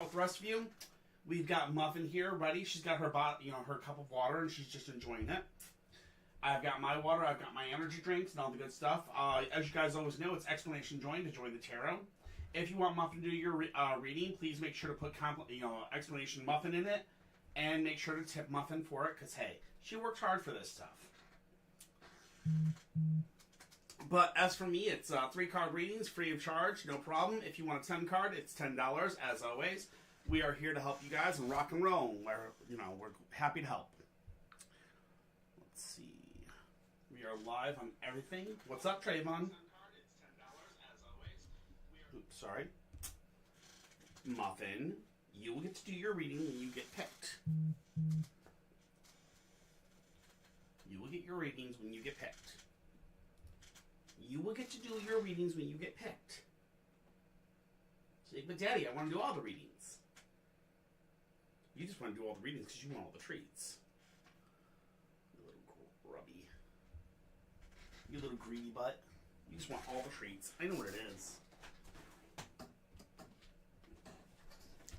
With the rest of you, we've got Muffin here ready. She's got her her cup of water, and she's just enjoying it. I've got my water. I've got my energy drinks and all the good stuff. As you guys always know, it's Explanation Join to join the tarot. If you want Muffin to do your reading, please make sure to put Explanation Muffin in it, and make sure to tip Muffin for it, because hey, she worked hard for this stuff. But as for me, it's 3-card readings, free of charge, no problem. If you want a 10-card, it's $10. As always, we are here to help you guys and rock and roll. We're happy to help. Let's see. We are live on everything. What's up, Trayvon? Oops, sorry. Muffin, you will get to do your reading when you get picked. You will get your readings when you get picked. You will get to do your readings when you get picked. See, but Daddy, I want to do all the readings. You just want to do all the readings because you want all the treats. You little grubby. You little greedy butt. You just want all the treats. I know what it is.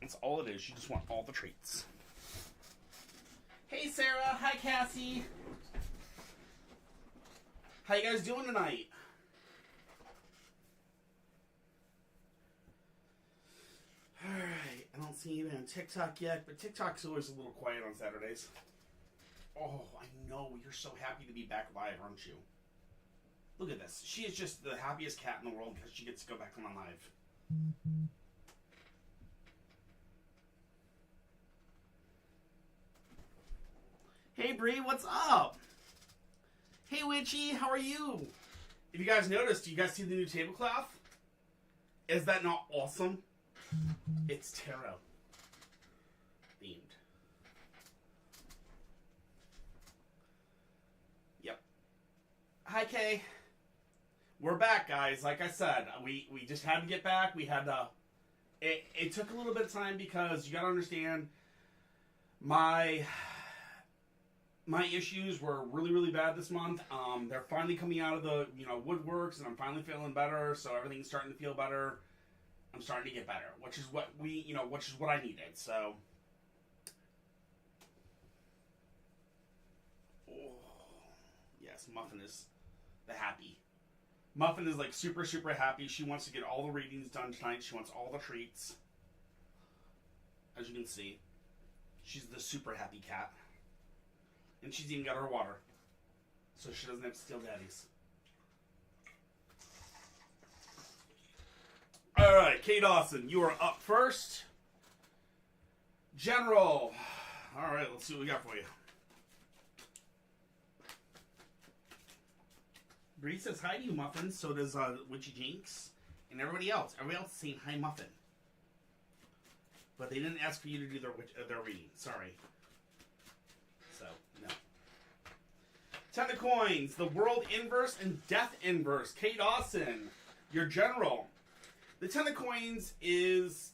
That's all it is. You just want all the treats. Hey, Sarah. Hi, Cassie. How you guys doing tonight? Alright, I don't see anything on TikTok yet, but TikTok's always a little quiet on Saturdays. Oh, I know. You're so happy to be back live, aren't you? Look at this. She is just the happiest cat in the world because she gets to go back on live. Hey, Bree, what's up? Hey, Witchy, how are you? If you guys noticed, do you guys see the new tablecloth? Is that not awesome? It's tarot themed. Yep. Hi, Kay. We're back, guys. Like I said, we just had to get back. We had to. It took a little bit of time because you got to understand my issues were really, really bad this month. They're finally coming out of the woodworks, and I'm finally feeling better. So everything's starting to feel better. I'm starting to get better, which is what which is what I needed. So, oh, yes, Muffin is the happy. Muffin is like super, super happy. She wants to get all the readings done tonight. She wants all the treats. As you can see, she's the super happy cat. And she's even got her water. So she doesn't have to steal Daddy's. Alright, Kay Dawson, you are up first. General. Alright, let's see what we got for you. Bree says hi to you, Muffin. So does Witchy Jinx. And everybody else. Everybody else is saying hi, Muffin. But they didn't ask for you to do their reading. Sorry. So, no. 10 of coins. The World Inverse and Death Inverse. Kay Dawson, your general. The 10 of coins is...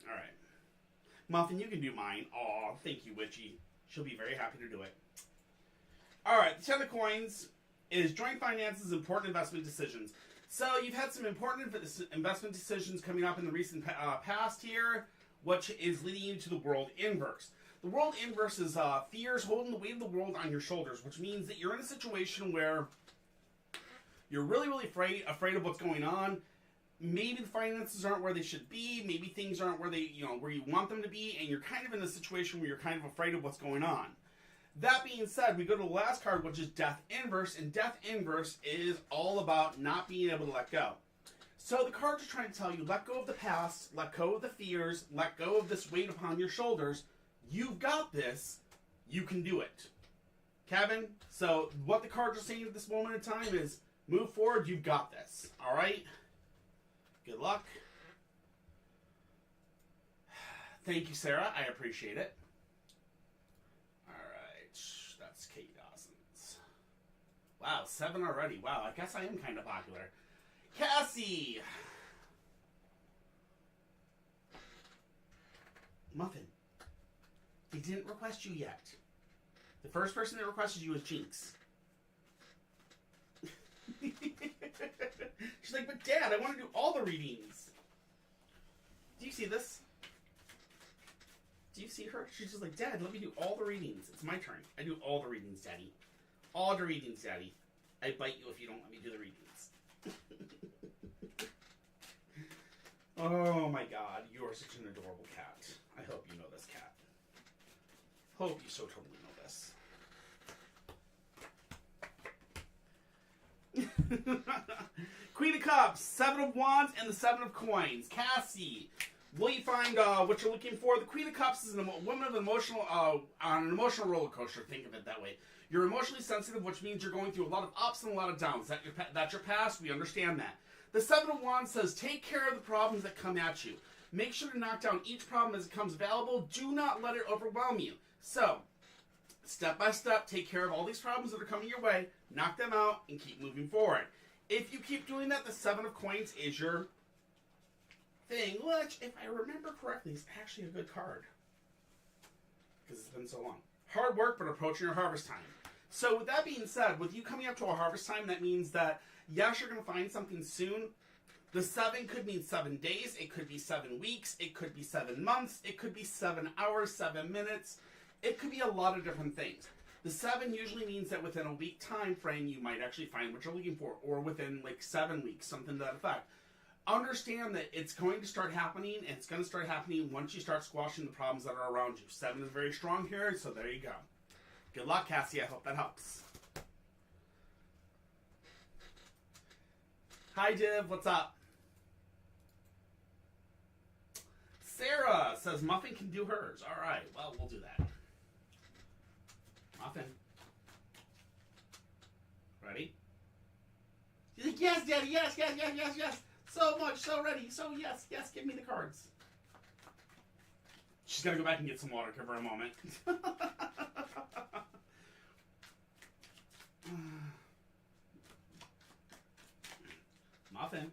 Alright. Muffin, you can do mine. Aw, thank you, Witchy. She'll be very happy to do it. Alright, the 10 of coins is joint finances, important investment decisions. So, you've had some important investment decisions coming up in the recent past here, which is leading you to the World Inverse. The World Inverse is fears holding the weight of the world on your shoulders, which means that you're in a situation where you're really, really afraid of what's going on. Maybe the finances aren't where they should be. Maybe things aren't where where you want them to be, and you're kind of in a situation where you're kind of afraid of what's going on. That being said, we go to the last card, which is Death Inverse, and Death Inverse is all about not being able to let go. So the cards are trying to tell you, let go of the past, let go of the fears, let go of this weight upon your shoulders. You've got this. You can do it. Kevin, so what the cards are saying at this moment in time is, move forward, you've got this. All right? Good luck. Thank you, Sarah. I appreciate it. All right. That's Kay Dawson's. Wow, 7 already. Wow, I guess I am kind of popular. Cassie! Muffin. They didn't request you yet. The first person that requested you was Jinx. She's like, but Dad, I want to do all the readings. Do you see this? Do you see her? She's just like, Dad, let me do all the readings. It's my turn. I do all the readings, Daddy. All the readings, Daddy. I bite you if you don't let me do the readings. Oh my God, you are such an adorable cat. I hope you know this cat. Hope you so totally know this. Queen of Cups, Seven of Wands, and the Seven of Coins. Cassie, will you find what you're looking for? The Queen of Cups is a woman of emotional, on an emotional roller coaster. Think of it that way. You're emotionally sensitive, which means you're going through a lot of ups and a lot of downs. That's your past. We understand that. The Seven of Wands says, take care of the problems that come at you. Make sure to knock down each problem as it comes available. Do not let it overwhelm you. So, step by step, take care of all these problems that are coming your way, knock them out, and keep moving forward. If you keep doing that, the Seven of Coins is your thing, which, if I remember correctly, is actually a good card. Because it's been so long. Hard work, but approaching your harvest time. So, with that being said, with you coming up to a harvest time, that means that yes, you're going to find something soon. The 7 could mean 7 days. It could be 7 weeks. It could be 7 months. It could be 7 hours, 7 minutes. It could be a lot of different things. The 7 usually means that within a week time frame, you might actually find what you're looking for. Or within like 7 weeks, something to that effect. Understand that it's going to start happening. And it's going to start happening once you start squashing the problems that are around you. 7 is very strong here, so there you go. Good luck, Cassie. I hope that helps. Hi, Div. What's up? Sarah says Muffin can do hers. All right. Well, we'll do that. Muffin. Ready? She's like, yes, Daddy. Yes, yes, yes, yes, yes. So much. So ready. So yes, yes. Give me the cards. She's got to go back and get some water. Give her a moment. Muffin.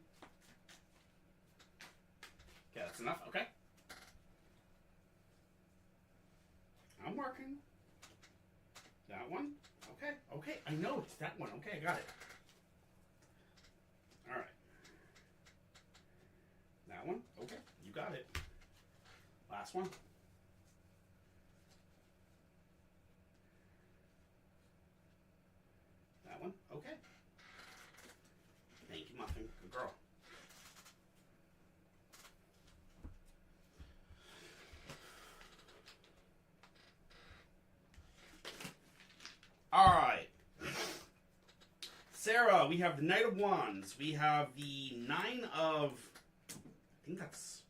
Okay, that's enough. Okay. I'm working. That one. Okay. Okay. I know it's that one. Okay, I got it. All right. That one. Okay. You got it. Last one. That one. Okay. Thank you, Muffin. Good girl. All right. Sarah, we have the Knight of Wands. We have the Nine of, I think that's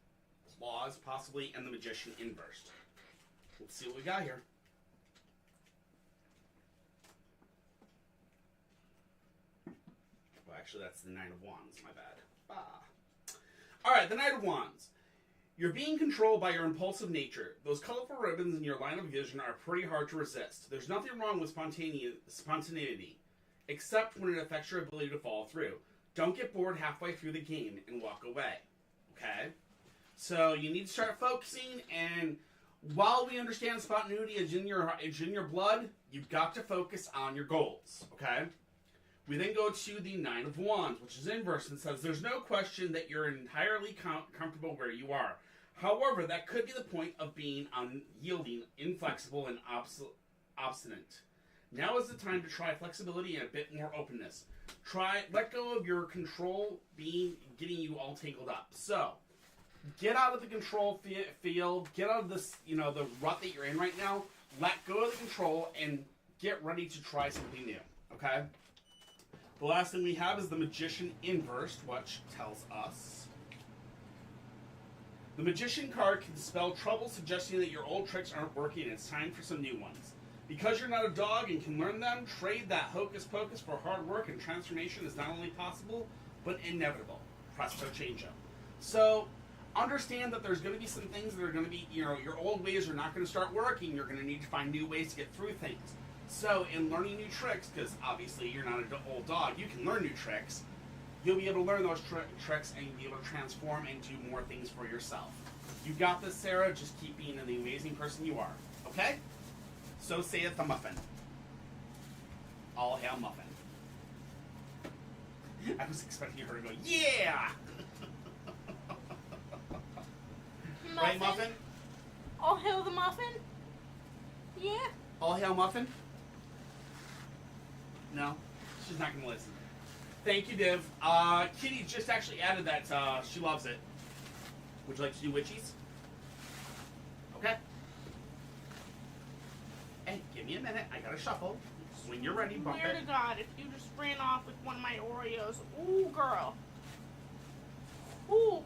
Claws, possibly, and the Magician inversed. Let's see what we got here. Well, actually, that's the Nine of Wands. My bad. All right, the Knight of Wands. You're being controlled by your impulsive nature. Those colorful ribbons in your line of vision are pretty hard to resist. There's nothing wrong with spontaneity, except when it affects your ability to follow through. Don't get bored halfway through the game and walk away. Okay? So you need to start focusing, and while we understand spontaneity is in your blood, you've got to focus on your goals. Okay? We then go to the Nine of Wands, which is inverse, and says there's no question that you're entirely comfortable where you are. However, that could be the point of being unyielding, inflexible, and obstinate. Now is the time to try flexibility and a bit more openness. Let go of your control getting you all tangled up. So, get out of the control field, get out of this, the rut that you're in right now, let go of the control, and get ready to try something new, okay? The last thing we have is the Magician inversed, which tells us the Magician card can dispel trouble, suggesting that your old tricks aren't working and it's time for some new ones. Because you're not a dog and can learn them, trade that hocus pocus for hard work, and transformation is not only possible, but inevitable. Presto changeo. So, understand that there's going to be some things that are going to be, your old ways are not going to start working. You're going to need to find new ways to get through things. So, in learning new tricks, because obviously you're not an old dog, you can learn new tricks. You'll be able to learn those tricks and you'll be able to transform and do more things for yourself. You got this, Sarah. Just keep being the amazing person you are. Okay? So saith the Muffin. All hail Muffin. I was expecting her to go, yeah! Right, Muffin? All hail the muffin? Yeah. All hail Muffin? No, she's not going to listen. Thank you, Div. Kitty just actually added that. She loves it. Would you like to do witchies? Okay. Hey, give me a minute. I gotta shuffle. When you're ready, bump Swear it. to God, if you just ran off with one of my Oreos, ooh, girl. Ooh.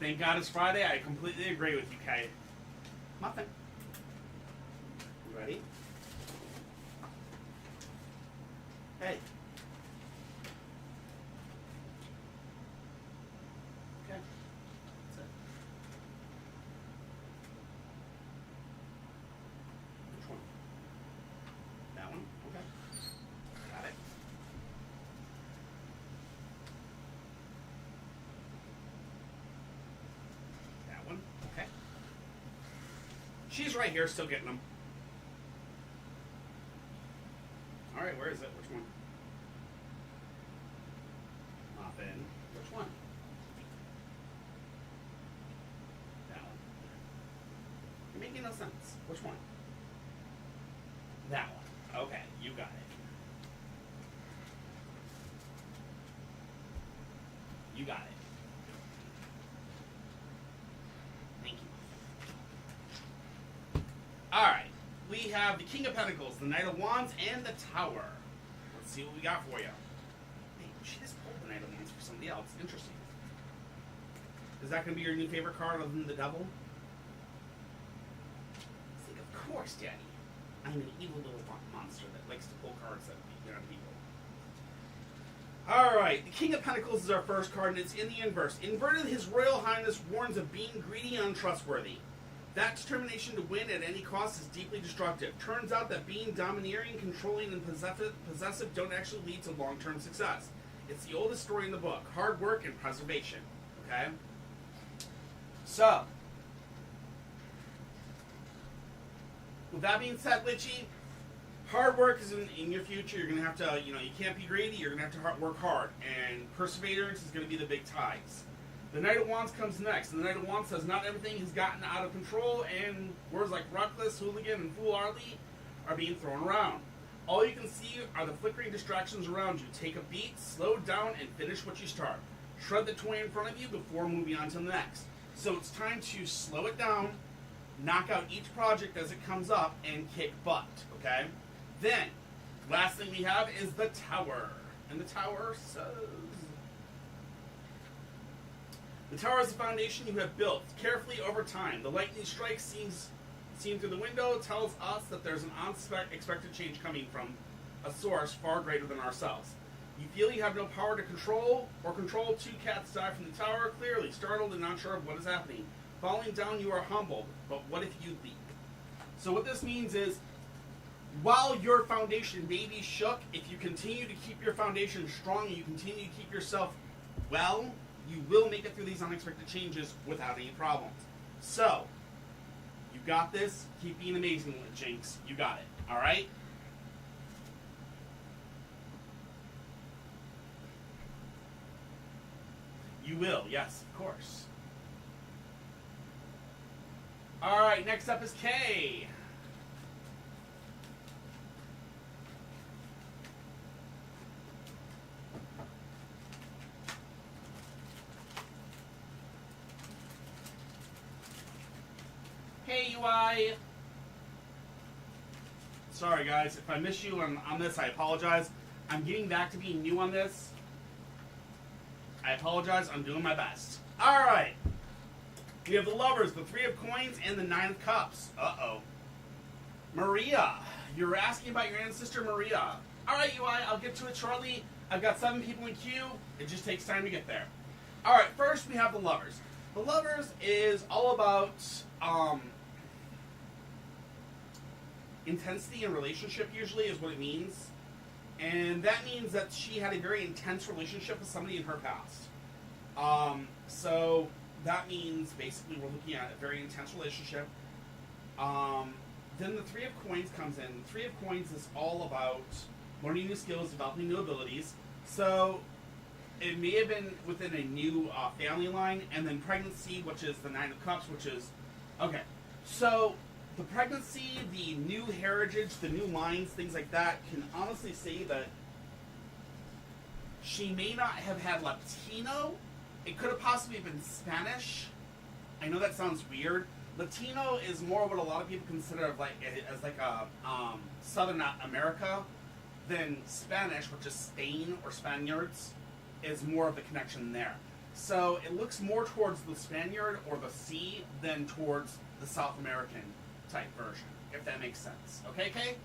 Thank God it's Friday. I completely agree with you, Kay. Muffin. You ready? Hey. Okay. That's it. Which one? That one? Okay. Got it. That one? Okay. She's right here, still getting them. Alright, where is it? Which one? Muffin. Which one? That one. You're making no sense. Which one? That one. Okay, you got it. You got it. Thank you. Alright. We have the King of Pentacles, the Knight of Wands, and the Tower. Let's see what we got for you. Hey, she just pulled the Knight of Wands for somebody else. Interesting. Is that going to be your new favorite card other than the Devil? It's like, of course, Daddy. I'm an evil little monster that likes to pull cards that beat down people. Alright, the King of Pentacles is our first card, and it's in the inverse. Inverted, His Royal Highness warns of being greedy and untrustworthy. That determination to win at any cost is deeply destructive. Turns out that being domineering, controlling, and possessive don't actually lead to long-term success. It's the oldest story in the book. Hard work and preservation. Okay? So, with that being said, Witchy, hard work is in your future. You're going to have to, you can't be greedy. You're going to have to work hard. And perseverance is going to be the big ties. The Knight of Wands comes next. And the Knight of Wands says, not everything has gotten out of control, and words like reckless, hooligan, and foolhardy are being thrown around. All you can see are the flickering distractions around you. Take a beat, slow down, and finish what you start. Shred the toy in front of you before moving on to the next. So it's time to slow it down, knock out each project as it comes up, and kick butt, okay? Then, last thing we have is the Tower. And the Tower says... The Tower is the foundation you have built carefully over time. The lightning strike seen through the window tells us that there's an unexpected change coming from a source far greater than ourselves. You feel you have no power to control. Two cats die from the tower, clearly startled and not sure of what is happening. Falling down, you are humbled, but what if you leap? So what this means is, while your foundation may be shook, if you continue to keep your foundation strong and you continue to keep yourself well, you will make it through these unexpected changes without any problems. So, you got this. Keep being amazing, Jinx. You got it. All right? You will. Yes, of course. All right, next up is Kay. Hey, UI. Sorry, guys. If I miss you on this, I apologize. I'm getting back to being new on this. I apologize. I'm doing my best. All right. We have the Lovers, the Three of Coins, and the Nine of Cups. Uh-oh. Maria. You're asking about your ancestor, Maria. All right, UI. I'll get to it shortly. I've got 7 people in queue. It just takes time to get there. All right. First, we have the Lovers. The Lovers is all about... intensity in relationship usually is what it means. And that means that she had a very intense relationship with somebody in her past. So that means basically we're looking at a very intense relationship. Then the Three of Coins comes in. The Three of Coins is all about learning new skills, developing new abilities. So it may have been within a new family line, and then pregnancy, which is the Nine of Cups, which is okay. So the pregnancy, the new heritage, the new lines, things like that, can honestly say that she may not have had Latino. It could have possibly been Spanish. I know that sounds weird. Latino is more what a lot of people consider as like a Southern America than Spanish, which is Spain or Spaniards, is more of the connection there. So it looks more towards the Spaniard or the C than towards the South American type version, if that makes sense. Okay, Kay?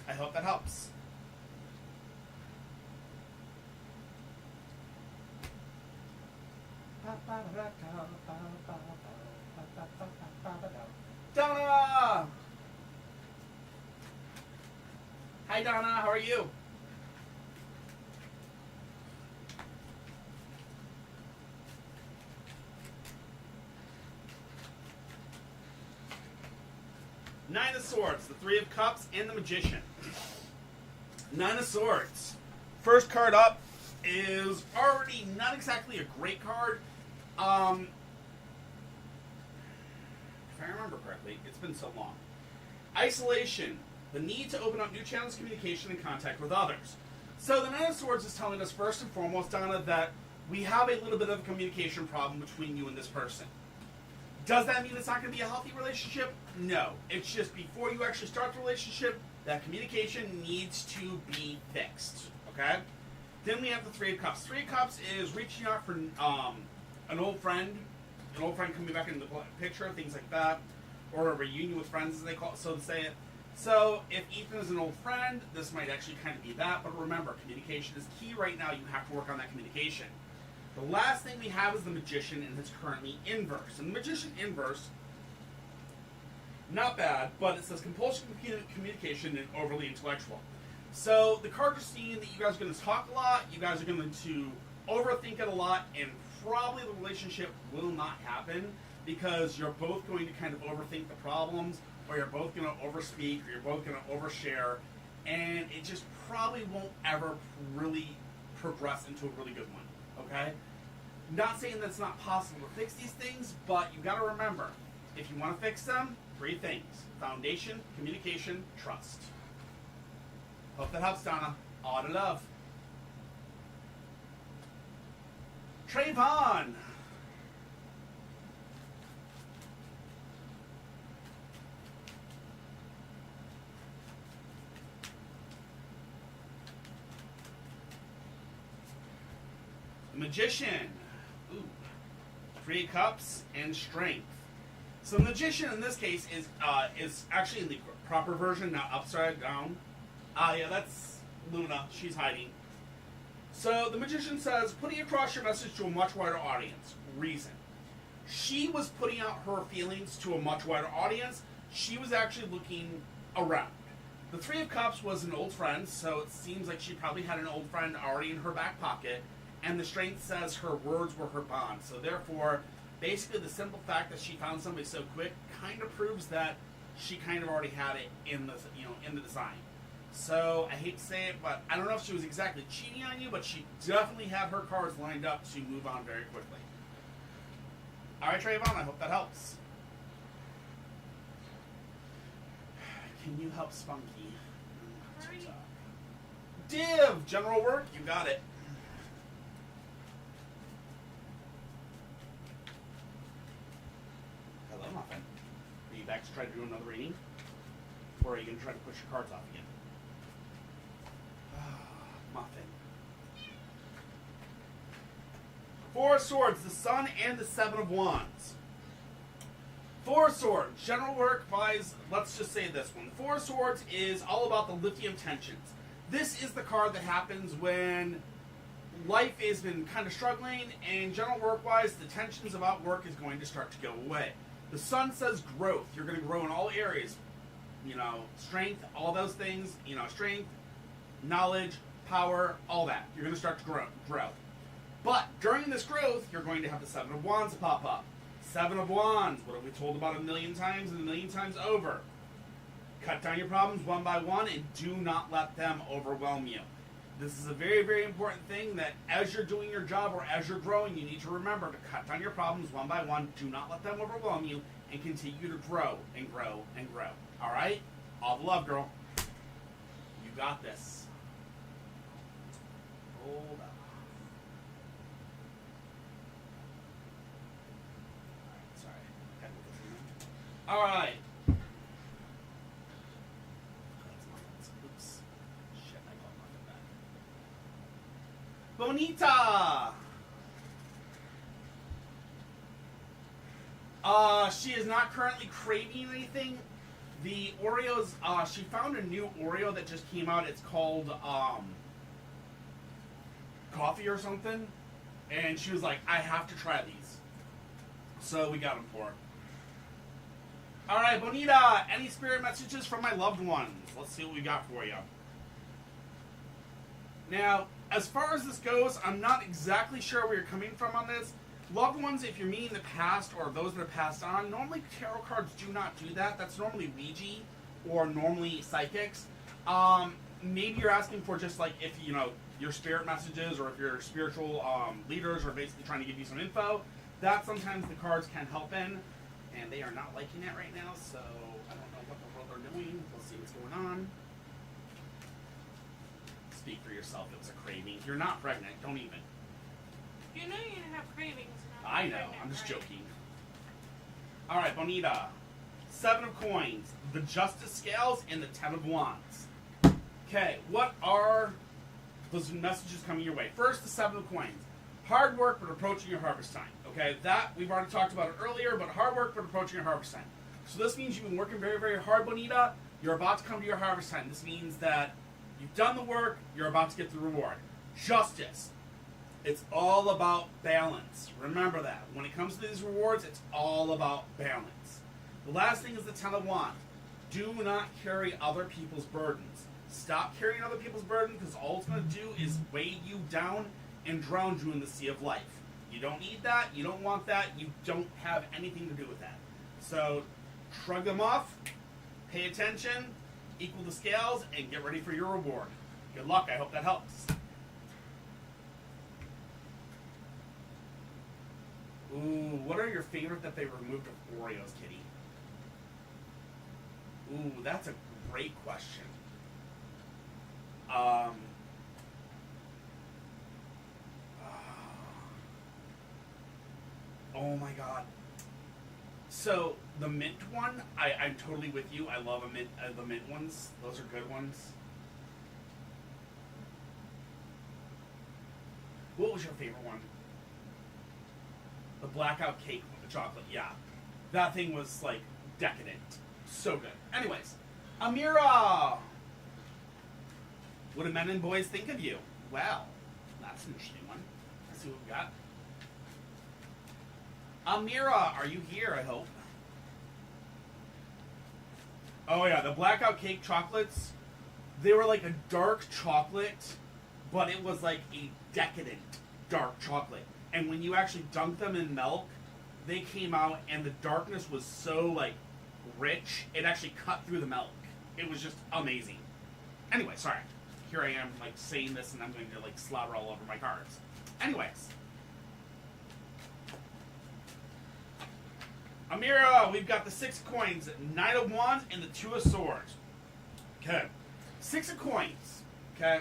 I hope that helps. Donna! Hi, Donna. How are you? Nine of Swords, the Three of Cups, and the Magician. Nine of Swords. First card up is already not exactly a great card. If I remember correctly, it's been so long. Isolation. The need to open up new channels of communication and contact with others. So the Nine of Swords is telling us, first and foremost, Donna, that we have a little bit of a communication problem between you and this person. Does that mean it's not going to be a healthy relationship? No. It's just before you actually start the relationship, that communication needs to be fixed. Okay? Then we have the Three of Cups. Three of Cups is reaching out for an old friend coming back into the picture, things like that, or a reunion with friends, as they call it, so to say it. So if Ethan is an old friend, this might actually kind of be that. But remember, communication is key right now. You have to work on that communication. The last thing we have is the Magician, and it's currently inverse. And the Magician inverse, not bad, but it says compulsive communication and overly intellectual. So the cards are seeing that you guys are going to talk a lot, you guys are going to overthink it a lot, and probably the relationship will not happen because you're both going to kind of overthink the problems, or you're both going to overspeak, or you're both going to overshare, and it just probably won't ever really progress into a really good one, okay? Not saying that it's not possible to fix these things, but you got to remember, if you want to fix them, three things: foundation, communication, trust. Hope that helps, Donna. All to love. Trayvon. Magician. Ooh. Three of Cups and Strength. So the Magician in this case is actually in the proper version, not upside down. Yeah, that's Luna. She's hiding. So the Magician says, putting across your message to a much wider audience. Reason. She was putting out her feelings to a much wider audience. She was actually looking around. The Three of Cups was an old friend, so it seems like she probably had an old friend already in her back pocket. And the Strength says her words were her bond. So therefore, basically the simple fact that she found somebody so quick kind of proves that she kind of already had it in the in the design. So I hate to say it, but I don't know if she was exactly cheating on you, but she definitely had her cards lined up to move on very quickly. All right, Trayvon, I hope that helps. Can you help Spunky? Div, general work, you got it. Hello, Muffin. Are you back to try to do another reading? Or are you going to try to push your cards off again? Muffin. Four of Swords, the Sun, and the Seven of Wands. Four of Swords, general work wise, let's just say this one. Four of Swords is all about the lithium tensions. This is the card that happens when life has been kind of struggling, and general work wise, the tensions about work is going to start to go away. The Sun says growth. You're going to grow in all areas. Strength, all those things, strength, knowledge, power, all that. You're going to start to grow. But during this growth, you're going to have the Seven of Wands pop up. Seven of Wands, what have we told about a million times and a million times over? Cut down your problems one by one and do not let them overwhelm you. This is a very, very important thing that as you're doing your job or as you're growing, you need to remember to cut down your problems one by one. Do not let them overwhelm you and continue to grow and grow and grow. All right? All the love, girl. You got this. Hold up. All right. Oops. Shit, I got nothing back. Bonita. She is not currently craving anything. The Oreos, she found a new Oreo that just came out. It's called, coffee or something. And she was like, I have to try these. So we got them for her. Alright, Bonita, any spirit messages from my loved ones? Let's see what we got for you. Now, as far as this goes, I'm not exactly sure where you're coming from on this. Loved ones, if you're meaning the past or those that have passed on, normally tarot cards do not do that. That's normally Ouija or normally psychics. Maybe you're asking for just like if, you know, your spirit messages or if your spiritual leaders are basically trying to give you some info. That sometimes the cards can help in. And they are not liking it right now, so I don't know what the world they're doing. We'll see what's going on. Speak for yourself. It was a craving. You're not pregnant. Don't even. You know you didn't have cravings. I know. I'm just joking. All right, Bonita. 7 of coins, the Justice Scales, and the 10 of Wands. Okay, what are those messages coming your way? First, the 7 of coins. Hard work, but approaching your harvest time. Okay, that, we've already talked about it earlier, but hard work, but approaching your harvest time. So this means you've been working very, very hard, Bonita. You're about to come to your harvest time. This means that you've done the work, you're about to get the reward. Justice. It's all about balance. Remember that. When it comes to these rewards, it's all about balance. The last thing is the 10 of Wands. Do not carry other people's burdens. Stop carrying other people's burdens, because all it's going to do is weigh you down and drown you in the sea of life. You don't need that. You don't want that. You don't have anything to do with that. So shrug them off, pay attention, equal the scales, and get ready for your reward. Good luck. I hope that helps. Ooh, what are your favorite that they removed of Oreos, Kitty? Ooh, that's a great question. Oh my god. So the mint one, I'm totally with you. I love the mint ones. Those are good ones. What was your favorite one? The blackout cake with the chocolate. Yeah, that thing was like decadent. So good. Anyways, Amira. What do men and boys think of you? Well, that's an interesting one. Let's see what we got. Amira, are you here, I hope? Oh yeah, the blackout cake chocolates, they were like a dark chocolate, but it was like a decadent dark chocolate. And when you actually dunked them in milk, they came out and the darkness was so like rich, it actually cut through the milk. It was just amazing. Anyway, sorry. Here I am like saying this and I'm going to like slobber all over my cards. Anyways. Amira, we've got the 6 of coins, 9 of wands, and the 2 of swords. Okay. 6 of coins. Okay.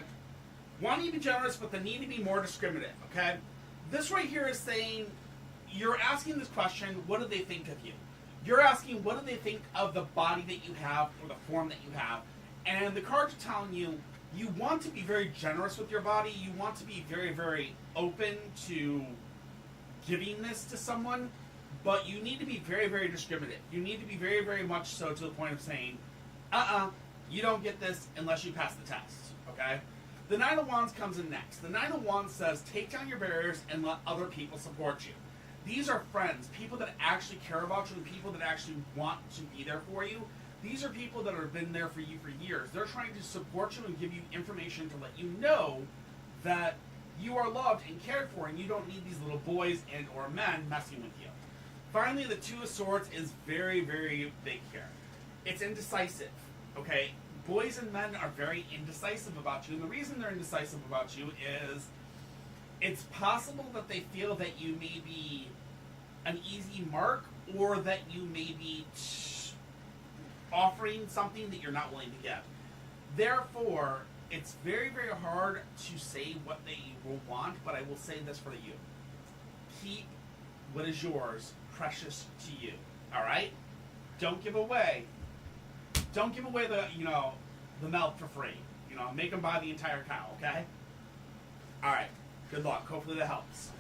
Want to be generous, but they need to be more discriminative. Okay. This right here is saying, you're asking this question, what do they think of you? You're asking, what do they think of the body that you have, or the form that you have? And the cards are telling you, you want to be very generous with your body. You want to be very, very open to giving this to someone. But you need to be very, very discriminative. You need to be very, very much so to the point of saying, you don't get this unless you pass the test, okay? The 9 of Wands comes in next. The 9 of Wands says, take down your barriers and let other people support you. These are friends, people that actually care about you and people that actually want to be there for you. These are people that have been there for you for years. They're trying to support you and give you information to let you know that you are loved and cared for and you don't need these little boys and or men messing with you. Finally, the 2 of Swords is very, very big here. It's indecisive, okay? boys and men are very indecisive about you, and the reason they're indecisive about you is it's possible that they feel that you may be an easy mark, or that you may be offering something that you're not willing to give. Therefore, it's very, very hard to say what they will want, but I will say this for you. Keep what is yours precious to you. Alright? Don't give away the milk for free. Make them buy the entire cow, okay? Alright. Good luck. Hopefully that helps.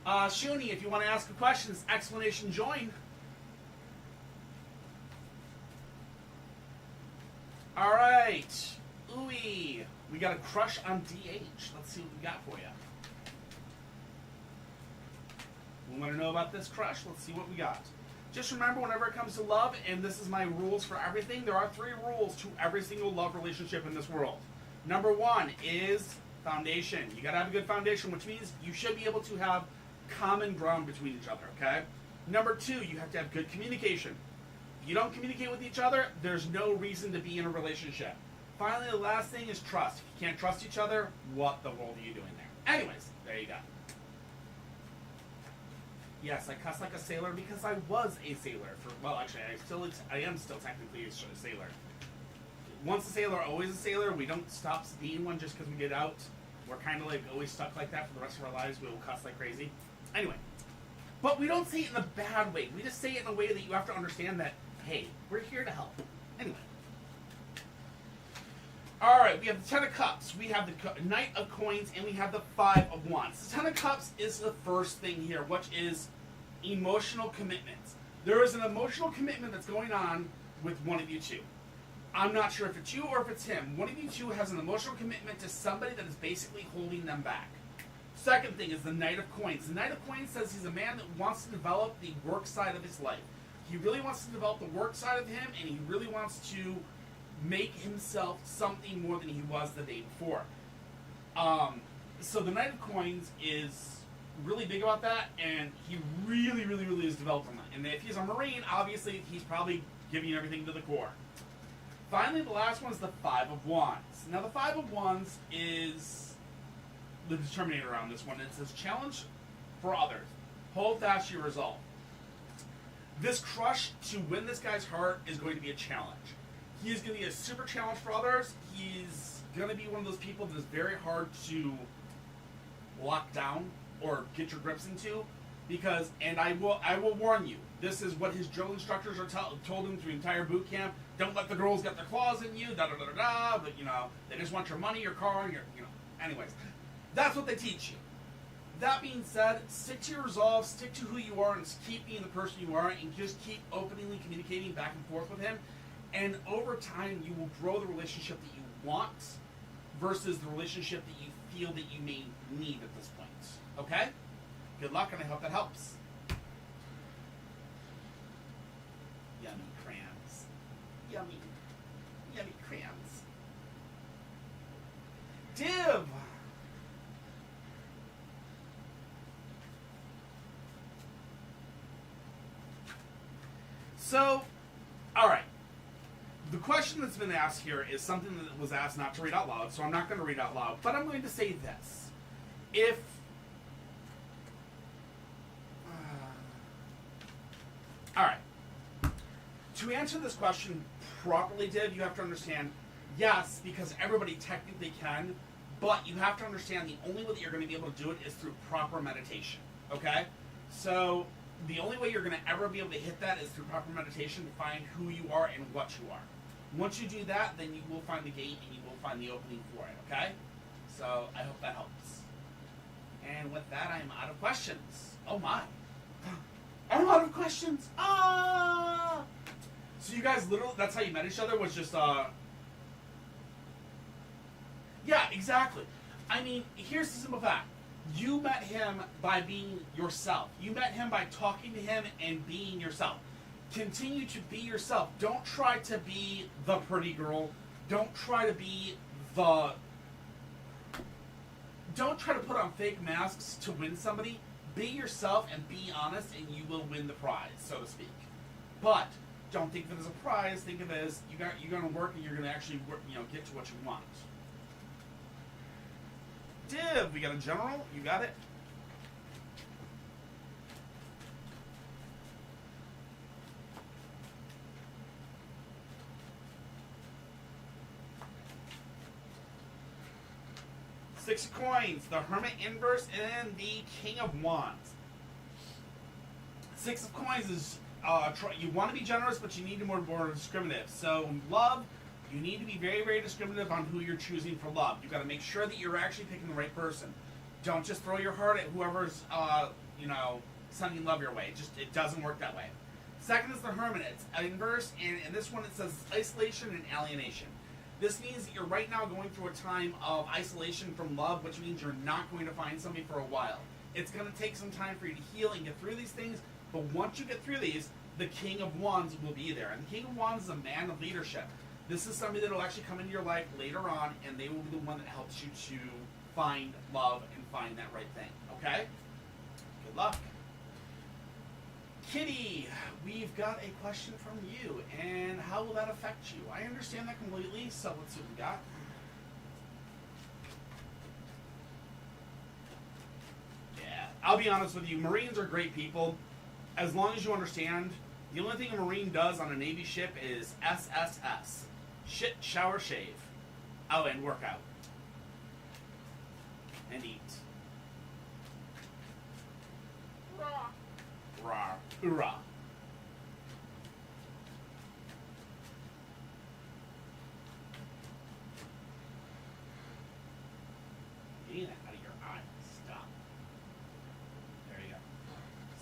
Shuni, if you want to ask a question, explanation join. Alright. Ooey. We got a crush on DH. Let's see what we got for you. We want to know about this crush. Let's see what we got. Just remember, whenever it comes to love, and this is my rules for everything, there are 3 rules to every single love relationship in this world. Number 1 is foundation. You got to have a good foundation, which means you should be able to have common ground between each other, okay? Number 2, you have to have good communication. If you don't communicate with each other, there's no reason to be in a relationship. Finally, the last thing is trust. If you can't trust each other, what the world are you doing there? Anyways, there you go. Yes, I cuss like a sailor because I was a sailor. Actually, I am still technically a sailor. Once a sailor, always a sailor. We don't stop being one just because we get out. We're kind of like always stuck like that for the rest of our lives. We will cuss like crazy. Anyway, but we don't say it in a bad way. We just say it in a way that you have to understand that, hey, we're here to help. Anyway. Alright, we have the 10 of Cups, we have the Knight of Coins, and we have the 5 of Wands. The 10 of Cups is the first thing here, which is emotional commitments. There is an emotional commitment that's going on with one of you two. I'm not sure if it's you or if it's him. One of you two has an emotional commitment to somebody that is basically holding them back. Second thing is the Knight of Coins. The Knight of Coins says he's a man that wants to develop the work side of his life. He really wants to develop the work side of him, and he really wants to make himself something more than he was the day before. So the Knight of Coins is really big about that, and he really, really, really is developing that. And if he's a Marine, obviously he's probably giving everything to the core. Finally, the last one is the 5 of Wands. Now, the 5 of Wands is the determinator on this one. It says, challenge for others. Hold fast your resolve. This crush to win this guy's heart is going to be a challenge. He is going to be a super challenge for others. He's going to be one of those people that is very hard to lock down or get your grips into, because, and I will warn you, this is what his drill instructors are told him through the entire boot camp. Don't let the girls get their claws in you, da-da-da-da-da, but, they just want your money, your car, and your, anyways. That's what they teach you. That being said, stick to your resolve, stick to who you are, and keep being the person you are, and just keep openly communicating back and forth with him. And over time, you will grow the relationship that you want versus the relationship that you feel that you may need at this point. Okay? Good luck, and I hope that helps. Yummy crayons. Yummy. Yummy crayons. Div! So, alright. The question that's been asked here is something that was asked not to read out loud, so I'm not going to read out loud, but I'm going to say this. If... Alright. To answer this question properly, Div, you have to understand, yes, because everybody technically can, but you have to understand the only way that you're going to be able to do it is through proper meditation, okay? So, the only way you're going to ever be able to hit that is through proper meditation to find who you are and what you are. Once you do that, then you will find the gate and you will find the opening for it, okay? So, I hope that helps. And with that, I am out of questions. Oh my. I'm out of questions. Ah! So you guys literally, that's how you met each other, was just, Yeah, exactly. I mean, here's the simple fact. You met him by being yourself. You met him by talking to him and being yourself. Continue to be yourself. Don't try to be the pretty girl. Don't try to be the... Don't try to put on fake masks to win somebody. Be yourself and be honest, and you will win the prize, so to speak. But don't think of it as a prize. Think of it as you're going to work and you're going to actually work, get to what you want. Div, we got a general. You got it. Six of coins, the Hermit inverse, and the King of Wands. Six of coins is you want to be generous, but you need to be more discriminative. So love, you need to be very, very discriminative on who you're choosing for love. You've got to make sure that you're actually picking the right person. Don't just throw your heart at whoever's sending love your way. It doesn't work that way. Second is the Hermit. It's inverse, and in this one it says isolation and alienation. This means that you're right now going through a time of isolation from love, which means you're not going to find somebody for a while. It's going to take some time for you to heal and get through these things, but once you get through these, the King of Wands will be there. And the King of Wands is a man of leadership. This is somebody that will actually come into your life later on, and they will be the one that helps you to find love and find that right thing. Okay? Good luck. Kitty, we've got a question from you, and how will that affect you? I understand that completely, so let's see what we got. Yeah, I'll be honest with you, Marines are great people. As long as you understand, the only thing a Marine does on a Navy ship is SSS. Shit, shower, shave. Oh, and work out. And eat. Raw. Rawr. Hoorah. Getting that out of your eye. Stop. There you go.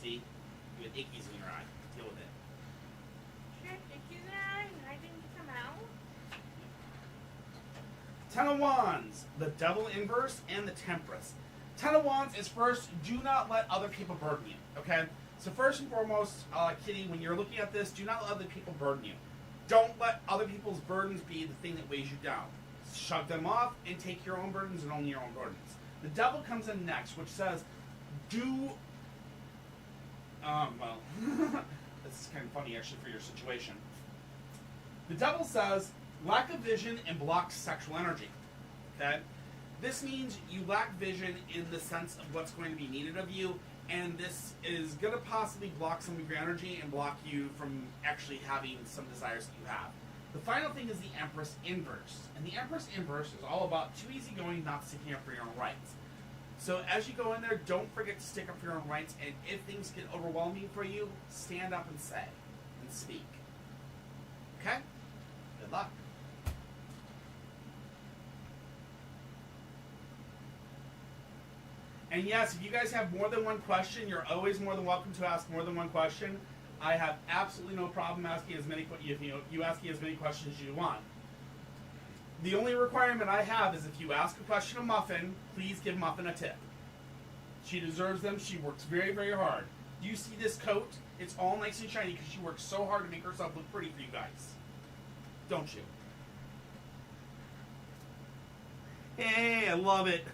See? You have ickies in your eye. Deal with it. Shit, itchy there, and I didn't come out. Ten of Wands, the Devil inverse, and the Temperance. Ten of Wands is first, do not let other people burden you, okay? So first and foremost, Kitty, when you're looking at this, do not let other people burden you. Don't let other people's burdens be the thing that weighs you down. Shove them off and take your own burdens and only your own burdens. The Devil comes in next, which says, this is kind of funny actually for your situation. The Devil says, lack of vision and blocks sexual energy. Okay? This means you lack vision in the sense of what's going to be needed of you, and this is going to possibly block some of your energy and block you from actually having some desires that you have. The final thing is the Empress inverse. And the Empress inverse is all about too easygoing, not sticking up for your own rights. So as you go in there, don't forget to stick up for your own rights, and if things get overwhelming for you, stand up and say, and speak. Okay? Good luck. And yes, if you guys have more than one question, you're always more than welcome to ask more than one question. I have absolutely no problem asking as many you asking as many questions as you want. The only requirement I have is if you ask a question of Muffin, please give Muffin a tip. She deserves them. She works very, very hard. Do you see this coat? It's all nice and shiny because she works so hard to make herself look pretty for you guys. Don't you? Hey, I love it.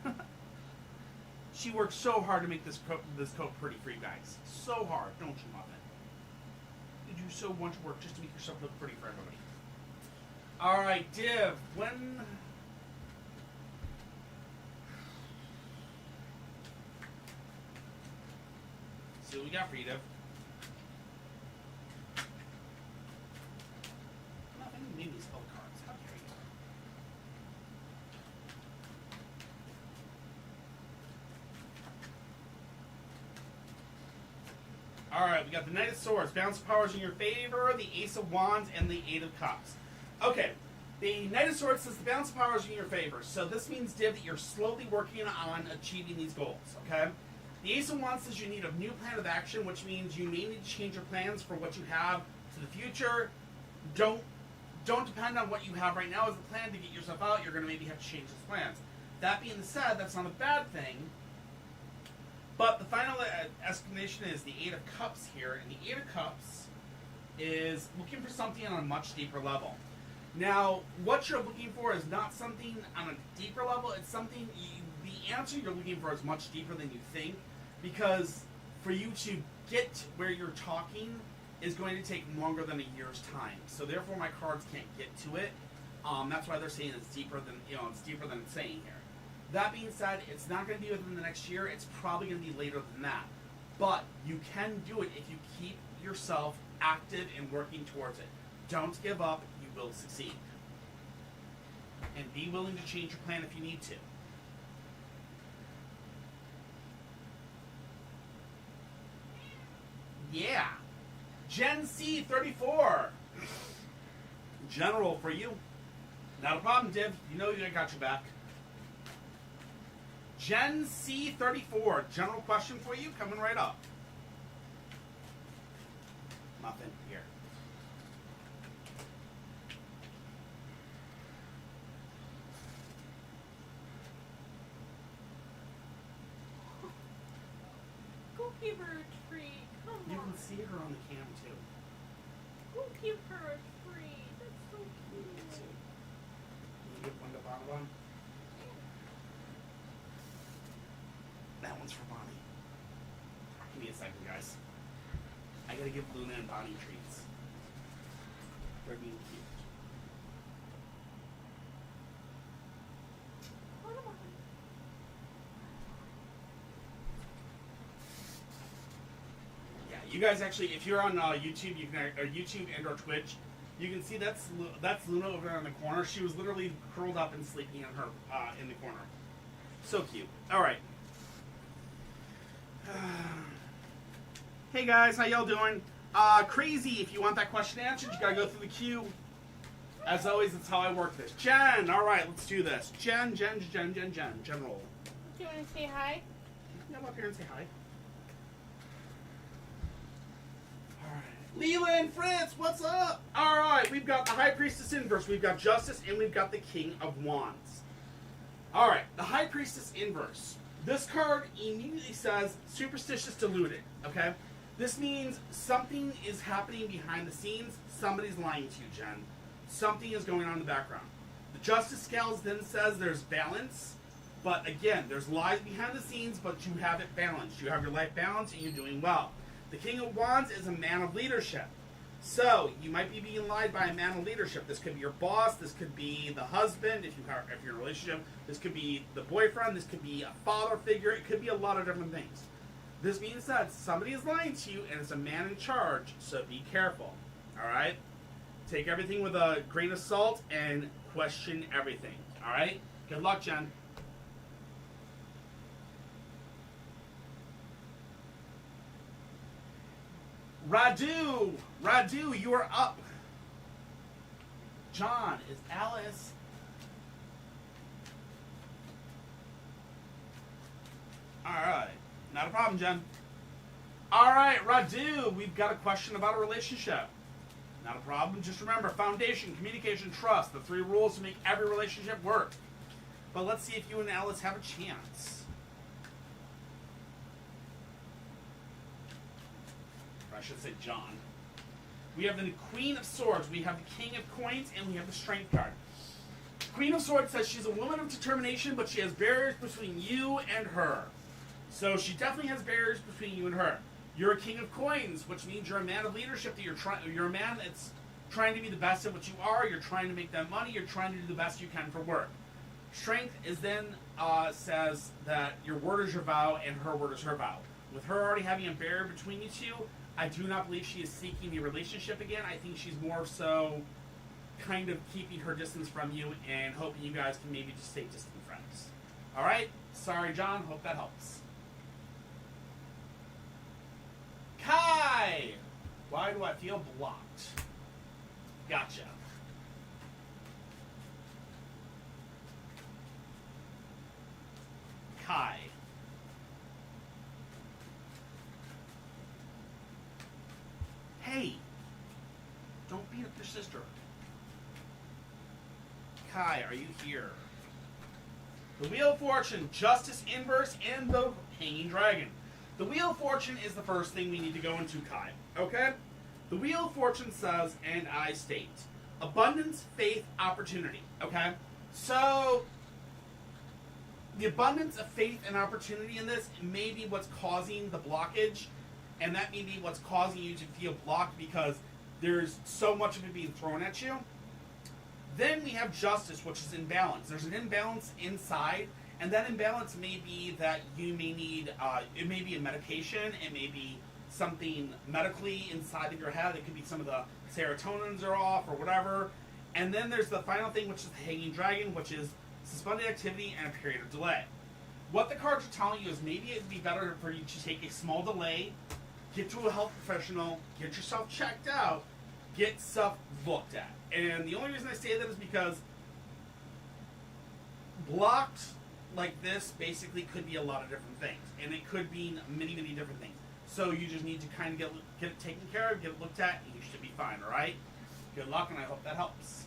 She works so hard to make this coat pretty for you guys. So hard, don't you, Muffin? You do so much work just to make yourself look pretty for everybody. All right, Div. When? See what we got for you, Div. Nothing made me spell cards. How dare you? Alright, we got the Knight of Swords. Balance of powers in your favor, the Ace of Wands, and the Eight of Cups. Okay, the Knight of Swords says the balance of powers in your favor. So this means, Div, that you're slowly working on achieving these goals, okay? The Ace of Wands says you need a new plan of action, which means you may need to change your plans for what you have to the future. Don't depend on what you have right now as a plan to get yourself out. You're going to maybe have to change those plans. That being said, that's not a bad thing. But the final explanation is the Eight of Cups here, and the Eight of Cups is looking for something on a much deeper level. Now, what you're looking for is not something on a deeper level, it's something, the answer you're looking for is much deeper than you think, because for you to get where you're talking, is going to take longer than a year's time. So therefore, my cards can't get to it. That's why they're saying it's deeper than it's saying here. That being said, it's not going to be within the next year. It's probably going to be later than that. But you can do it if you keep yourself active and working towards it. Don't give up. You will succeed. And be willing to change your plan if you need to. Yeah. Gen C 34. General for you. Not a problem, Div. You know I got your back. Gen C 34. General question for you. Coming right up. Muffin here. Go give her a treat. Come You on. can see her on the cam too. Go give her a treat. That's so You cute. can see. Can you get one to Bonbon? That one's for Bonnie. Give me a second, guys. I gotta give Luna and Bonnie treats. They're being cute. Come on. Yeah, you guys actually, if you're on YouTube, you can or YouTube and or Twitch, you can see that's Luna over there in the corner. She was literally curled up and sleeping in her in the corner. So cute. All right. Hey guys, how y'all doing? Crazy. If you want that question answered, you gotta go through the queue. As always, that's how I work this. Jen, all right, let's do this. Jen. General. Do you want to say hi? Come up here and say hi. Alright. Leland, Fritz, what's up? Alright, we've got the High Priestess Inverse, we've got Justice, and we've got the King of Wands. Alright, the High Priestess Inverse. This card immediately says Superstitious Deluded, okay? This means something is happening behind the scenes. Somebody's lying to you, Jen. Something is going on in the background. The Justice Scales then says there's balance. But again, there's lies behind the scenes, but you have it balanced. You have your life balanced and you're doing well. The King of Wands is a man of leadership. So, you might be being lied by a man of leadership. This could be your boss, this could be the husband, if you're in a relationship, this could be the boyfriend, this could be a father figure, it could be a lot of different things. This being said, somebody is lying to you and it's a man in charge, so be careful. Alright? Take everything with a grain of salt and question everything. Alright? Good luck, Jen. Radu, you are up. John, is Alice? Alright, not a problem, Jen. Alright, Radu, we've got a question about a relationship. Not a problem, just remember, foundation, communication, trust, the 3 rules to make every relationship work. But let's see if you and Alice have a chance. I should say John. We have the Queen of Swords, we have the King of Coins, and we have the Strength card. Queen of Swords says she's a woman of determination, but she has barriers between you and her. So she definitely has barriers between you and her. You're a King of Coins, which means you're a man of leadership. You're a man that's trying to be the best at what you are. You're trying to make that money. You're trying to do the best you can for work. Strength is then says that your word is your vow and her word is her vow. With her already having a barrier between you two, I do not believe she is seeking a relationship again. I think she's more so kind of keeping her distance from you and hoping you guys can maybe just stay distant friends. Alright? Sorry, John. Hope that helps. Kai! Why do I feel blocked? Gotcha. Kai. Hey! Don't beat up your sister. Kai, are you here? The Wheel of Fortune, Justice Inverse, and the Hanging Dragon. The Wheel of Fortune is the first thing we need to go into, Kai. Okay? The Wheel of Fortune says, and I state, abundance, faith, opportunity. Okay? So, the abundance of faith and opportunity in this may be what's causing the blockage. and that may be what's causing you to feel blocked because there's so much of it being thrown at you. Then we have justice, which is imbalance. There's an imbalance inside, and that imbalance may be that you may need, it may be a medication, it may be something medically inside of your head. It could be some of the serotonins are off or whatever. And then there's the final thing, which is the hanging dragon, which is suspended activity and a period of delay. What the cards are telling you is maybe it'd be better for you to take a small delay, get to a health professional, get yourself checked out, get stuff looked at. And the only reason I say that is because blocked like this basically could be a lot of different things. And it could mean many, many different things. So you just need to kind of get it taken care of, get it looked at, and you should be fine, all right? Good luck, and I hope that helps.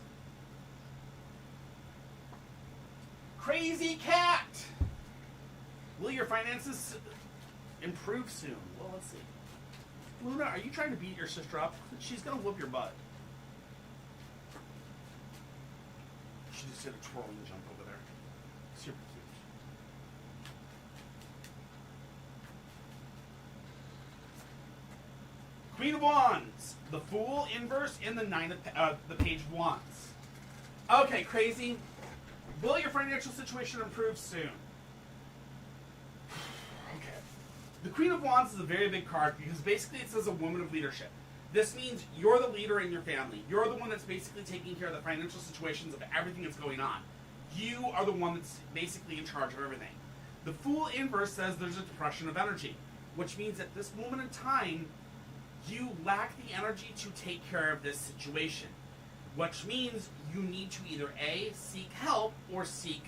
Crazy Cat! Will your finances improve soon? Well, let's see. Luna, are you trying to beat your sister up? She's going to whoop your butt. She just did a twirling jump over there. Super cute. Queen of Wands, the Fool inverse, and the Page of Wands. Okay, Crazy. Will your financial situation improve soon? Okay. The Queen of Wands is a very big card because basically it says a woman of leadership. This means you're the leader in your family. You're the one that's basically taking care of the financial situations of everything that's going on. You are the one that's basically in charge of everything. The Fool inverse says there's a depression of energy, which means at this moment in time, you lack the energy to take care of this situation, which means you need to either A, seek help, or seek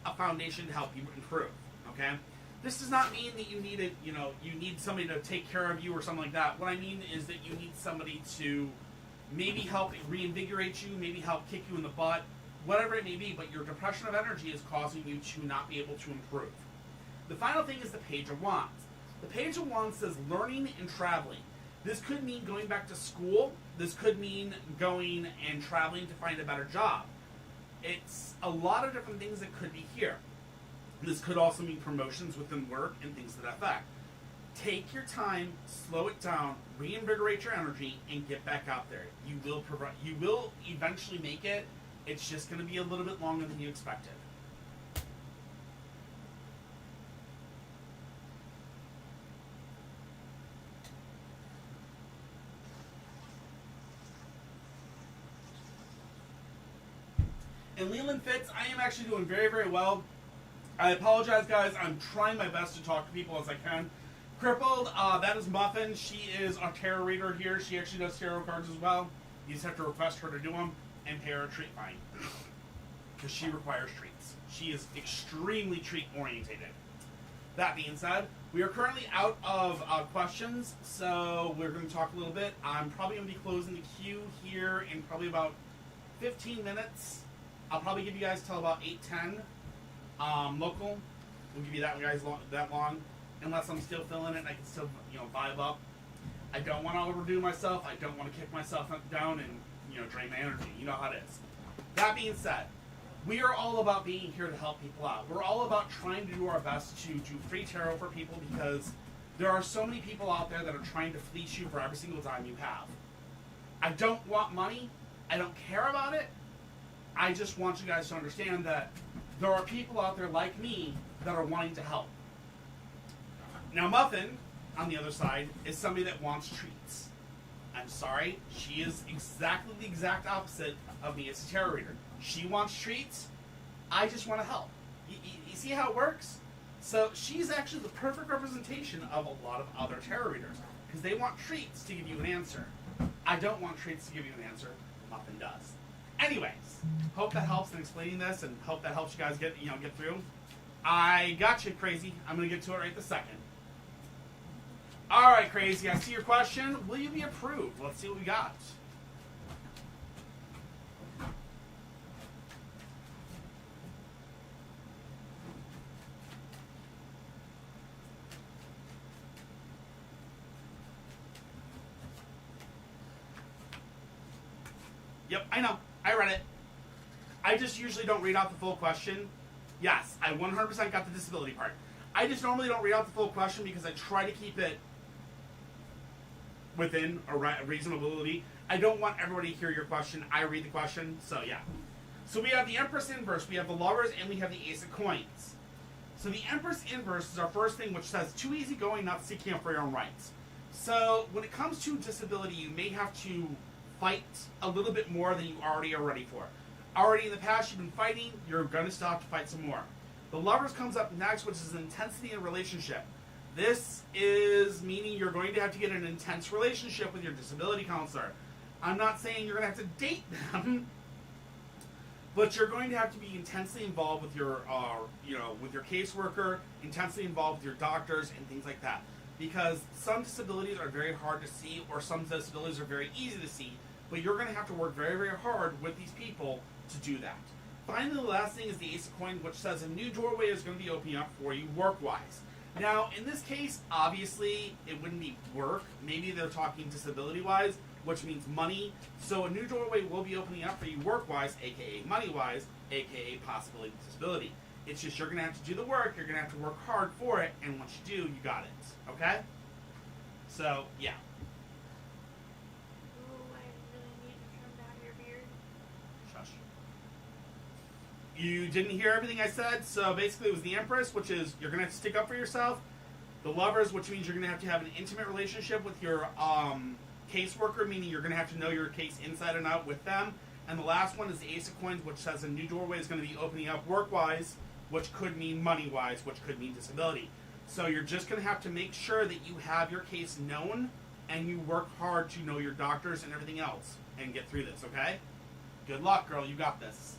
a foundation to help you improve, okay? This does not mean that you need somebody to take care of you or something like that. What I mean is that you need somebody to maybe help reinvigorate you, maybe help kick you in the butt, whatever it may be, but your depression of energy is causing you to not be able to improve. The final thing is the Page of Wands. The Page of Wands says learning and traveling. This could mean going back to school. This could mean going and traveling to find a better job. It's a lot of different things that could be here. This could also mean promotions within work and things to that effect. Take your time, slow it down, reinvigorate your energy, and get back out there. You will eventually make it. It's just going to be a little bit longer than you expected. And Leland Fitz, I am actually doing very, very well. I apologize, guys. I'm trying my best to talk to people as I can. Crippled, that is Muffin. She is a tarot reader here. She actually does tarot cards as well. You just have to request her to do them and pay her a treat fine. Because she requires treats. She is extremely treat-orientated. That being said, we are currently out of questions, so we're going to talk a little bit. I'm probably going to be closing the queue here in probably about 15 minutes. I'll probably give you guys till about 8:10 local. We'll give you that guys that long, unless I'm still feeling it and I can still vibe up. I don't want to overdo myself. I don't want to kick myself down and drain my energy. You know how it is. That being said, we are all about being here to help people out. We're all about trying to do our best to do free tarot for people because there are so many people out there that are trying to fleece you for every single time you have. I don't want money. I don't care about it. I just want you guys to understand that there are people out there like me that are wanting to help. Now, Muffin, on the other side, is somebody that wants treats. I'm sorry, she is exactly the exact opposite of me as a tarot reader. She wants treats. I just want to help. You see how it works? So she's actually the perfect representation of a lot of other tarot readers because they want treats to give you an answer. I don't want treats to give you an answer. Muffin does. Anyways, hope that helps in explaining this, and hope that helps you guys get through. I got you, Crazy. I'm gonna get to it right this second. All right, Crazy. I see your question. Will you be approved? Let's see what we got. Yep, I know. I read it. I just usually don't read out the full question. Yes, I 100% got the disability part. I just normally don't read out the full question because I try to keep it within a reasonability. I don't want everybody to hear your question. I read the question, so yeah. So we have the Empress Inverse, we have the Lovers, and we have the Ace of Coins. So the Empress Inverse is our first thing, which says, too easygoing, not seeking out for your own rights. So when it comes to disability, you may have to fight a little bit more than you already are ready for. Already in the past, you've been fighting, you're going to still have to fight some more. The Lovers comes up next, which is intensity in relationship. This is meaning you're going to have to get an intense relationship with your disability counselor. I'm not saying you're going to have to date them, but you're going to have to be intensely involved with your, with your caseworker, intensely involved with your doctors, and things like that. Because some disabilities are very hard to see, or some disabilities are very easy to see, but you're going to have to work very, very hard with these people to do that. Finally, the last thing is the Ace of Coins, which says a new doorway is going to be opening up for you work-wise. Now, in this case, obviously, it wouldn't be work. Maybe they're talking disability-wise, which means money. So a new doorway will be opening up for you work-wise, aka money-wise, aka possibly disability. It's just you're going to have to do the work, you're going to have to work hard for it, and once you do, you got it. Okay? So, yeah. Oh, I really need to trim down your beard. Shush. You didn't hear everything I said, so basically it was the Empress, which is you're going to have to stick up for yourself. The Lovers, which means you're going to have an intimate relationship with your caseworker, meaning you're going to have to know your case inside and out with them. And the last one is the Ace of Coins, which says a new doorway is going to be opening up work-wise, which could mean money-wise, which could mean disability. So you're just going to have to make sure that you have your case known and you work hard to know your doctors and everything else and get through this, okay? Good luck, girl. You got this.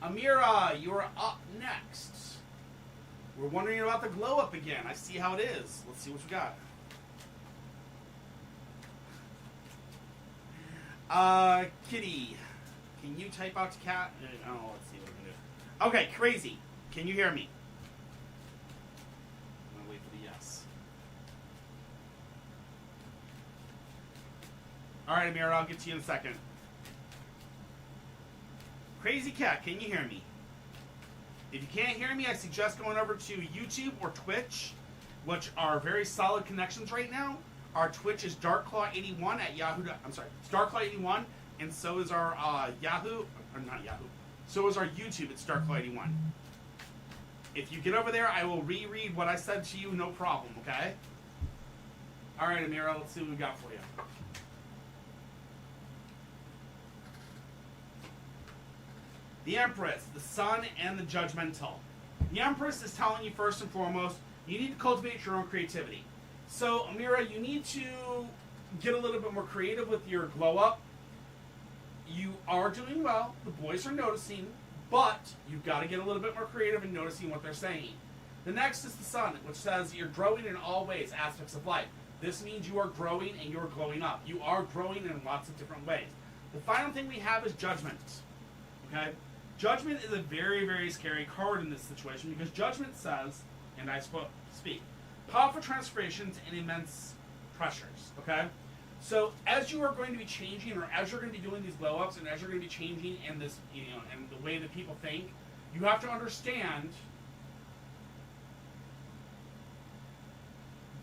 Amira, you're up next. We're wondering about the glow up again. I see how it is. Let's see what we got. Kitty, can you type out to cat? Oh, let's see what we can do. Okay, Crazy. Can you hear me? I'm gonna wait for the yes. All right, Amira, I'll get to you in a second. Crazy Cat, can you hear me? If you can't hear me, I suggest going over to YouTube or Twitch, which are very solid connections right now. Our Twitch is DarkClaw81 at Yahoo. I'm sorry, it's DarkClaw81, and so is our Yahoo, or not Yahoo. So is our YouTube. It's DarkClaw81. If you get over there, I will reread what I said to you, no problem. Okay. All right, Amira, let's see what we got for you. The Empress, the Sun, and the Judgmental. The Empress is telling you first and foremost, you need to cultivate your own creativity. So, Amira, you need to get a little bit more creative with your glow up. You are doing well. The boys are noticing, but you've got to get a little bit more creative in noticing what they're saying. The next is the Sun, which says you're growing in all ways, aspects of life. This means you are growing and you're glowing up. You are growing in lots of different ways. The final thing we have is Judgment. Okay? Judgment is a very, very scary card in this situation because Judgment says, and I speak, powerful transformations and immense pressures, okay? So as you are going to be changing, or as you're going to be doing these blow-ups, and as you're going to be changing in this, and the way that people think, you have to understand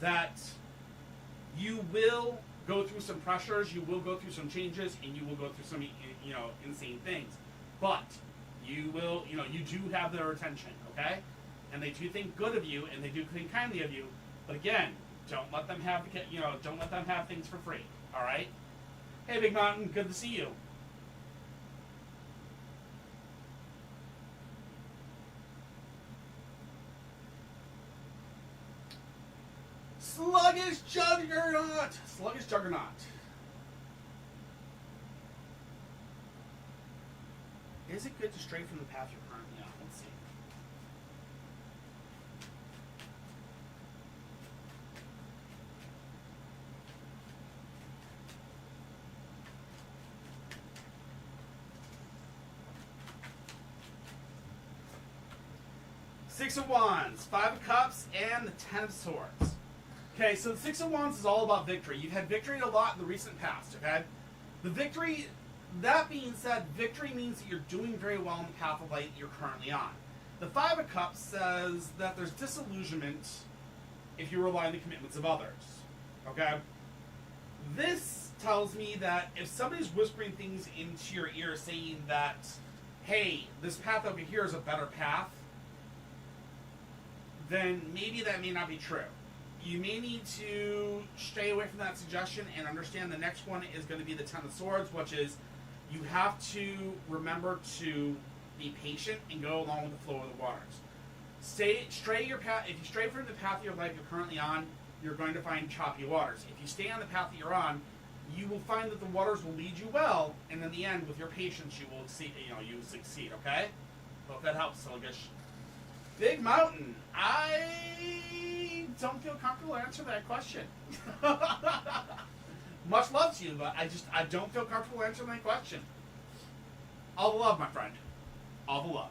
that you will go through some pressures, you will go through some changes, and you will go through some, insane things. But you will, you do have their attention, okay? And they do think good of you, and they do think kindly of you. But again, don't let them have, don't let them have things for free. All right? Hey, Big Mountain, good to see you. Sluggish Juggernaut. Sluggish Juggernaut. Is it good to stray from the path you're currently on? Let's see. Six of Wands, Five of Cups, and the Ten of Swords. Okay, so the Six of Wands is all about victory. You've had victory a lot in the recent past, okay? The victory, that being said, victory means that you're doing very well in the path of light you're currently on. The Five of Cups says that there's disillusionment if you rely on the commitments of others, okay? This tells me that if somebody's whispering things into your ear saying that, hey, this path over here is a better path, then maybe that may not be true. You may need to stay away from that suggestion and understand the next one is going to be the Ten of Swords, which is you have to remember to be patient and go along with the flow of the waters. Stray your path. If you stray from the path of your life you're currently on, you're going to find choppy waters. If you stay on the path that you're on, you will find that the waters will lead you well, and in the end, with your patience, you will succeed. You succeed. Okay. Hope that helps. So I guess Big Mountain. I don't feel comfortable answering that question. Much love to you, but I don't feel comfortable answering that question. All the love, my friend. All the love.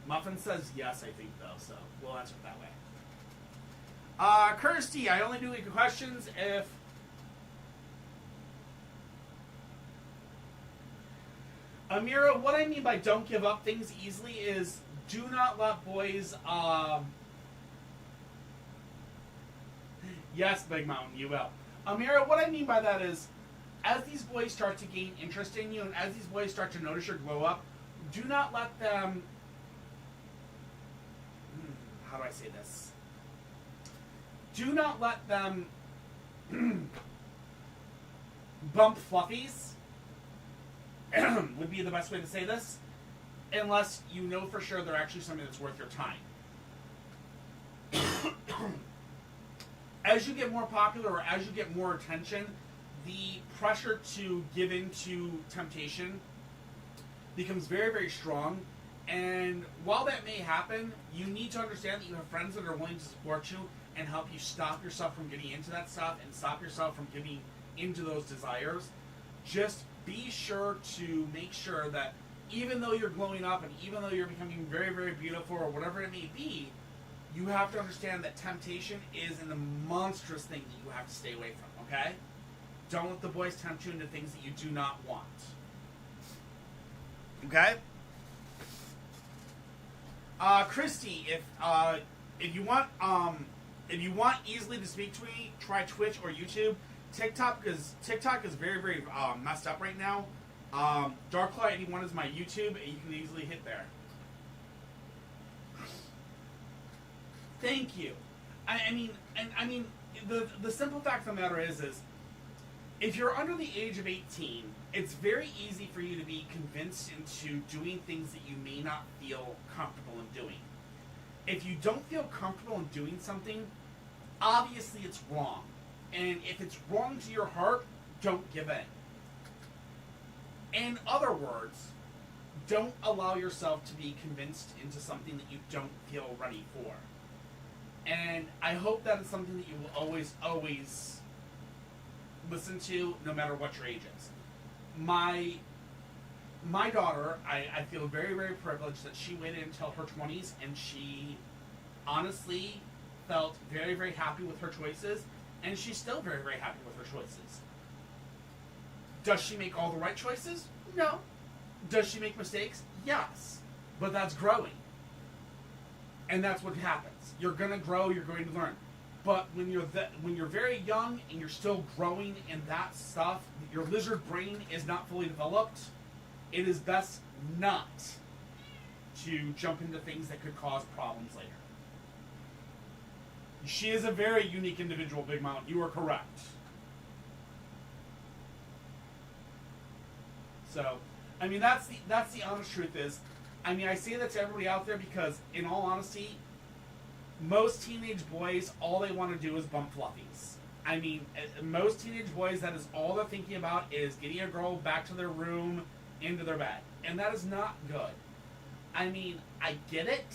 Muffin says yes, I think, though, so we'll answer it that way. Kirsty, I only do questions if... Amira, what I mean by don't give up things easily is do not let boys, Yes, Big Mountain, you will. Amira, what I mean by that is, as these boys start to gain interest in you, and as these boys start to notice your glow up, do not let them... How do I say this? Do not let them bump fluffies, would be the best way to say this, unless you know for sure they're actually something that's worth your time. As you get more popular or as you get more attention, the pressure to give in to temptation becomes very, very strong. And while that may happen, you need to understand that you have friends that are willing to support you and help you stop yourself from getting into that stuff and stop yourself from getting into those desires. Just be sure to make sure that even though you're glowing up and even though you're becoming very, very beautiful or whatever it may be, you have to understand that temptation is a monstrous thing that you have to stay away from, okay? Don't let the boys tempt you into things that you do not want. Okay? Christy, if you want easily to speak to me, try Twitch or YouTube. TikTok is very, very messed up right now. Darkclaw81 is my YouTube, and you can easily hit there. Thank you. I mean, the simple fact of the matter is if you're under the age of 18, it's very easy for you to be convinced into doing things that you may not feel comfortable in doing. If you don't feel comfortable in doing something, obviously it's wrong. And if it's wrong to your heart, don't give in. In other words, don't allow yourself to be convinced into something that you don't feel ready for. And I hope that is something that you will always, always listen to, no matter what your age is. My daughter, I feel very, very privileged that she waited until her 20s, and she honestly felt very, very happy with her choices, and she's still very, very happy with her choices. Does she make all the right choices? No. Does she make mistakes? Yes. But that's growing. And that's what happens. You're going to grow, you're going to learn. But when you're very young and you're still growing in that stuff, your lizard brain is not fully developed, it is best not to jump into things that could cause problems later. She is a very unique individual, Big Mountain. You are correct. So, I mean, that's the honest truth is, I mean, I say that to everybody out there because, in all honesty, most teenage boys, all they want to do is bump fluffies. I mean, most teenage boys, that is all they're thinking about is getting a girl back to their room, into their bed. And that is not good. I mean, I get it.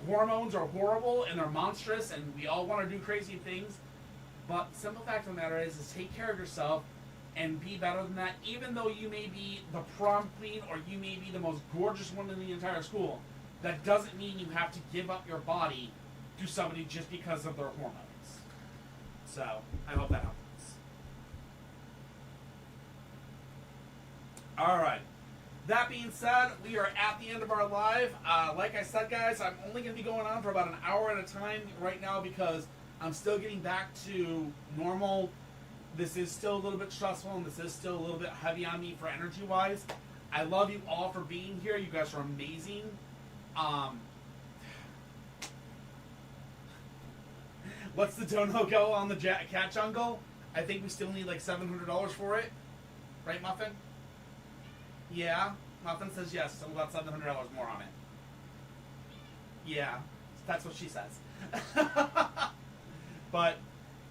Hormones are horrible and they're monstrous and we all want to do crazy things. But the simple fact of the matter is take care of yourself and be better than that. Even though you may be the prom queen or you may be the most gorgeous one in the entire school, that doesn't mean you have to give up your body to somebody just because of their hormones. So, I hope that helps. All right. That being said, we are at the end of our live. Like I said, guys, I'm only going to be going on for about an hour at a time right now because I'm still getting back to normal. This is still a little bit stressful, and this is still a little bit heavy on me for energy-wise. I love you all for being here. You guys are amazing. What's the dono go on the cat jungle? I think we still need like $700 for it. Right, Muffin? Yeah. Muffin says yes, so about $700 more on it. Yeah. That's what she says. But,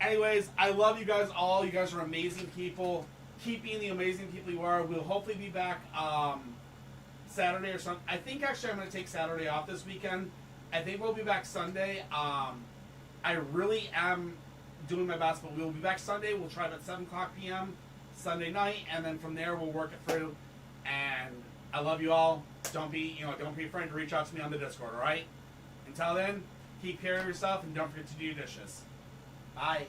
anyways, I love you guys all. You guys are amazing people. Keep being the amazing people you are. We'll hopefully be back Saturday or something. I think actually I'm going to take Saturday off this weekend. I think we'll be back Sunday. I really am doing my best, but we'll be back Sunday. We'll try about 7 o'clock p.m. Sunday night, and then from there we'll work it through. And I love you all. Don't be afraid to reach out to me on the Discord, all right? Until then, keep care of yourself and don't forget to do your dishes. Bye.